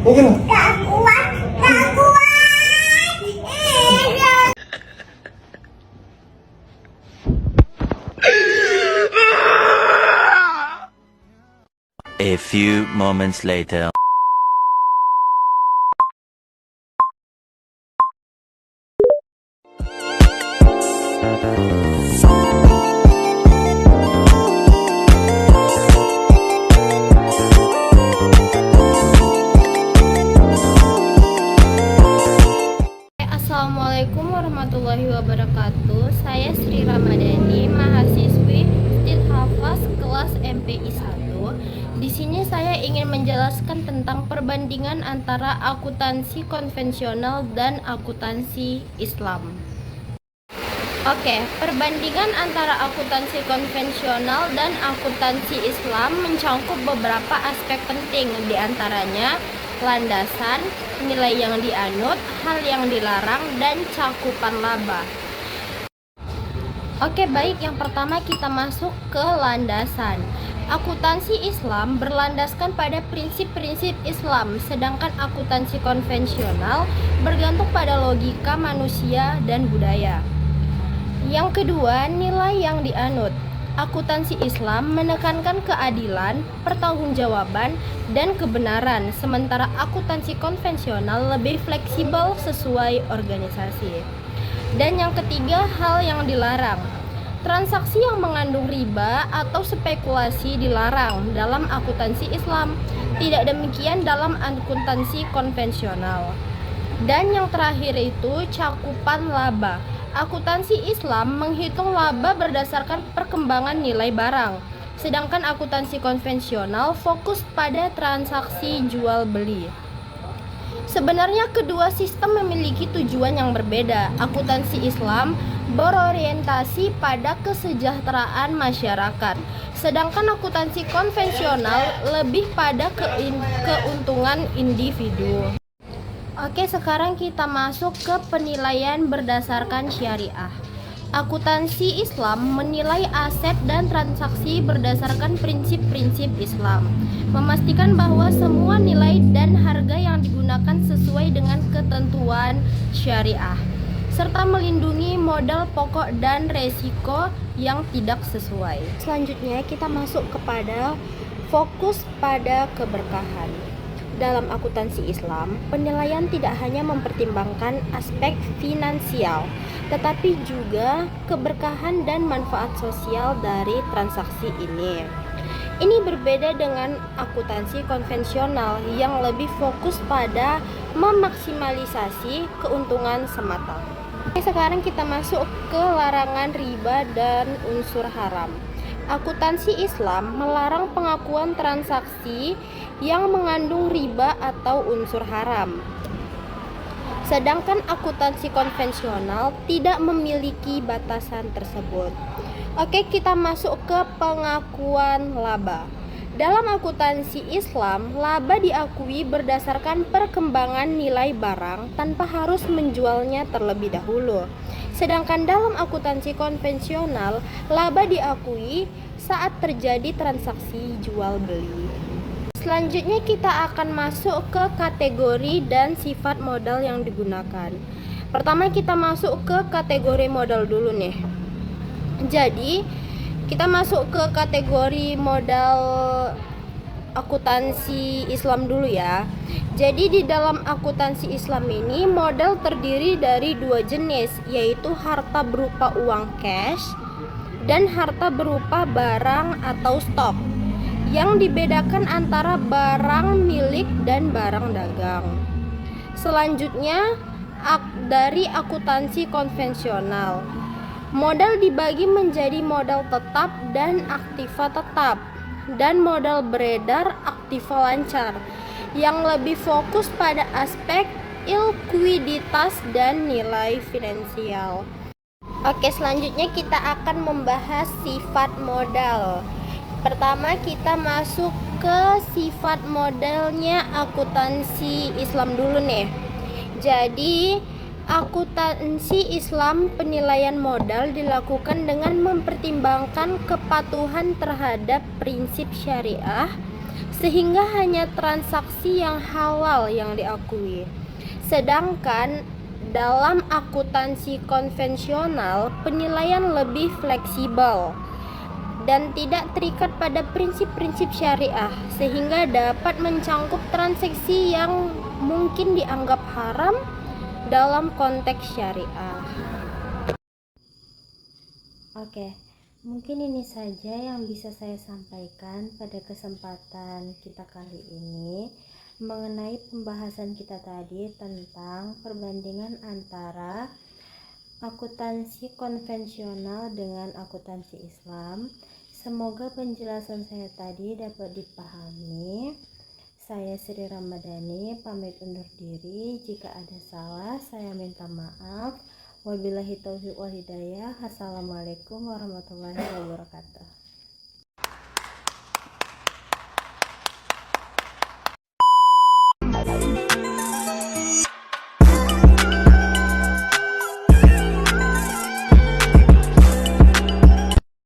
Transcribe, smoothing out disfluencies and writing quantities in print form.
Mungkin. A few moments later. Assalamualaikum warahmatullahi wabarakatuh. Saya Sri Ramadhani, mahasiswi Hafaz kelas MPI 1. Di sini saya ingin menjelaskan tentang perbandingan antara akuntansi konvensional dan akuntansi Islam. Oke, perbandingan antara akuntansi konvensional dan akuntansi Islam mencangkup beberapa aspek penting, diantaranya landasan, nilai yang dianut, hal yang dilarang, dan cakupan laba. Oke, baik, yang pertama kita masuk ke landasan. Akuntansi Islam berlandaskan pada prinsip-prinsip Islam, sedangkan akuntansi konvensional bergantung pada logika manusia dan budaya. Yang kedua, nilai yang dianut. Akuntansi Islam menekankan keadilan, pertanggungjawaban, dan kebenaran, sementara akuntansi konvensional lebih fleksibel sesuai organisasi. Dan yang ketiga, hal yang dilarang. Transaksi yang mengandung riba atau spekulasi dilarang dalam akuntansi Islam, tidak demikian dalam akuntansi konvensional. Dan yang terakhir itu cakupan laba. Akuntansi Islam menghitung laba berdasarkan perkembangan nilai barang, sedangkan akuntansi konvensional fokus pada transaksi jual beli. Sebenarnya kedua sistem memiliki tujuan yang berbeda. Akuntansi Islam berorientasi pada kesejahteraan masyarakat, sedangkan akuntansi konvensional lebih pada keuntungan individu. Oke, sekarang kita masuk ke penilaian berdasarkan syariah. Akuntansi Islam menilai aset dan transaksi berdasarkan prinsip-prinsip Islam, memastikan bahwa semua nilai dan harga yang digunakan sesuai dengan ketentuan syariah, serta melindungi modal pokok dan resiko yang tidak sesuai. Selanjutnya kita masuk kepada fokus pada keberkahan. Dalam akuntansi Islam, penilaian tidak hanya mempertimbangkan aspek finansial, tetapi juga keberkahan dan manfaat sosial dari transaksi ini. Ini berbeda dengan akuntansi konvensional yang lebih fokus pada memaksimalisasi keuntungan semata. Oke, sekarang kita masuk ke larangan riba dan unsur haram. Akuntansi Islam melarang pengakuan transaksi yang mengandung riba atau unsur haram. Sedangkan akuntansi konvensional tidak memiliki batasan tersebut. Oke, kita masuk ke pengakuan laba. Dalam akuntansi Islam, laba diakui berdasarkan perkembangan nilai barang tanpa harus menjualnya terlebih dahulu. Sedangkan dalam akuntansi konvensional, laba diakui saat terjadi transaksi jual beli. Selanjutnya kita akan masuk ke kategori dan sifat modal yang digunakan. Pertama kita masuk ke kategori modal dulu nih. Jadi kita masuk ke kategori modal akuntansi Islam dulu ya. Jadi di dalam akuntansi Islam ini modal terdiri dari dua jenis, yaitu harta berupa uang cash dan harta berupa barang atau stok. Yang dibedakan antara barang milik dan barang dagang. Selanjutnya dari akuntansi konvensional, modal dibagi menjadi modal tetap dan aktiva tetap, dan modal beredar aktiva lancar, yang lebih fokus pada aspek likuiditas dan nilai finansial. Oke, selanjutnya kita akan membahas sifat modal. Pertama kita masuk ke sifat modalnya akuntansi Islam dulu nih. Jadi akuntansi Islam penilaian modal dilakukan dengan mempertimbangkan kepatuhan terhadap prinsip syariah sehingga hanya transaksi yang halal yang diakui. Sedangkan dalam akuntansi konvensional, penilaian lebih fleksibel dan tidak terikat pada prinsip-prinsip syariah, sehingga dapat mencangkup transaksi yang mungkin dianggap haram dalam konteks syariah. Oke, mungkin ini saja yang bisa saya sampaikan pada kesempatan kita kali ini mengenai pembahasan kita tadi tentang perbandingan antara akuntansi konvensional dengan akuntansi Islam. Semoga penjelasan saya tadi dapat dipahami. Saya Sri Ramadhani pamit undur diri. Jika ada salah, saya minta maaf. Wabillahi taufiq wal hidayah. Assalamualaikum warahmatullahi wabarakatuh.